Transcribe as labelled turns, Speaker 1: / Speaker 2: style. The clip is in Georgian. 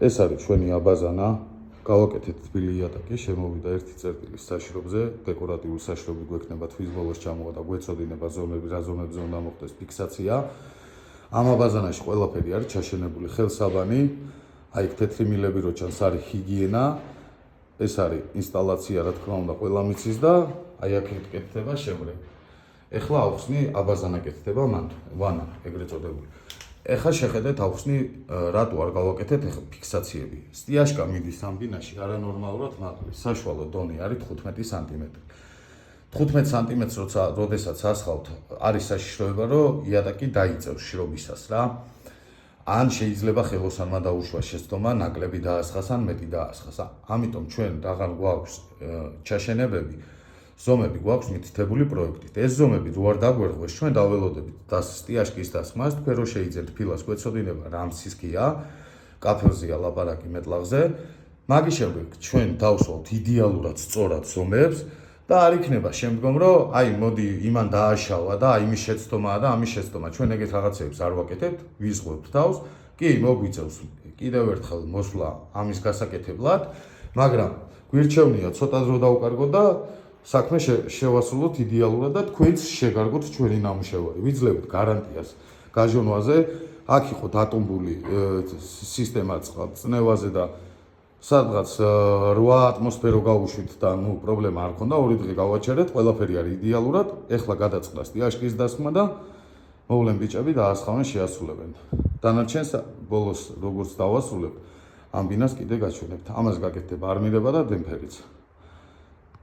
Speaker 1: ეს არის ჩვენი აბაზანა. გავაკეთეთ თბილი იატაკი, შემოვიდა 1 წერტილის საშრობზე, დეკორატიული საშრობი გვექნება თვის ბოლოს ჩამოვა და გვეწოდინება ზომები, რა ზომებზე უნდა მოხდეს ფიქსაცია. ამ აბაზანაში ყველაფერი არის ჩაშენებული ხელსაბანი, აი თეთრი მილები რო ჩანს არის ჰიგიენა, ეს არის ინსტალაცია, რა თქმა უნდა, ყველა მიცის და აი აქ კეთდება შემრე. ეხლა ავხსნი აბაზანა კეთდება მან, ვანა, ეგრეთ წოდებული. ეხლა შეხედეთ ავხსნი რატო არ გავაკეთეთ ეხლა ფიქსაციები. სტიაშკა მიდის ამ ბინაში არანორმალურად მაღალი, საშუალო დონე არის 15 სანტიმეტრი. 15 სანტიმეტრს როდესაც ასხავთ, არის საშიშროება, რომ იატაკი დაიწევს შრობისას რა. ან შეიძლება ხელოსანმა დაუშვა შეცდომა, ნაკლები დაასხას ან მეტი დაასხას. ამიტომ ჩვენ რაღაც გვაქვს ჩაშენებები, ზომები გვაქვს მითითებული პროექტით. ეს ზომები რო არ დაგვერღვეს, ჩვენ დაველოდებით და სტიაშკის დასხმას, თქვენ რო შეიძლება ფილას გვეწოდინება რამცის გია, კაფელზეა ლაპარაკი მეტლაღზე, მაგის შემდეგ ჩვენ დავსვავთ იდეალურად სწორად ზომებს და არ იქნება შემდგომ რომ აი მოდი იმან დააშალა და აი იმის შეცდომაა და ამის შეცდომა. ჩვენ ეგეთ რაღაცებს არ ვაკეთებთ, ვიზღვევთ თავს. კი, მოგვიწევს კიდევ ერთხელ მოსვლა ამის გასაკეთებლად, მაგრამ გვირჩევნია ცოტა დრო დავუკარგოთ და საქმე შევასრულოთ იდეალურად და თქვენც შეგარგოთ ჩვენი ნამუშევარი. ვიძლევთ გარანტიას გაჟონვაზე, აქ იყო დატომბული სისტემა წნევაზე და სადღაც 8 ატმოსფერო გავუშვით და პრობლემა არ ქონდა, 2 დღე გავაჩერეთ, ყველაფერი არის იდეალურად. ეხლა გადაწყდა სტიაშკის დასხმა და მოვლენ ბიჭები და ასხავენ შეასრულებენ. დანარჩენს ბოლოს როგორც დავასრულებ, ამ ბინას კიდე გაჩვენებთ. ამას გაკეთდება არმირება და დემპერიც.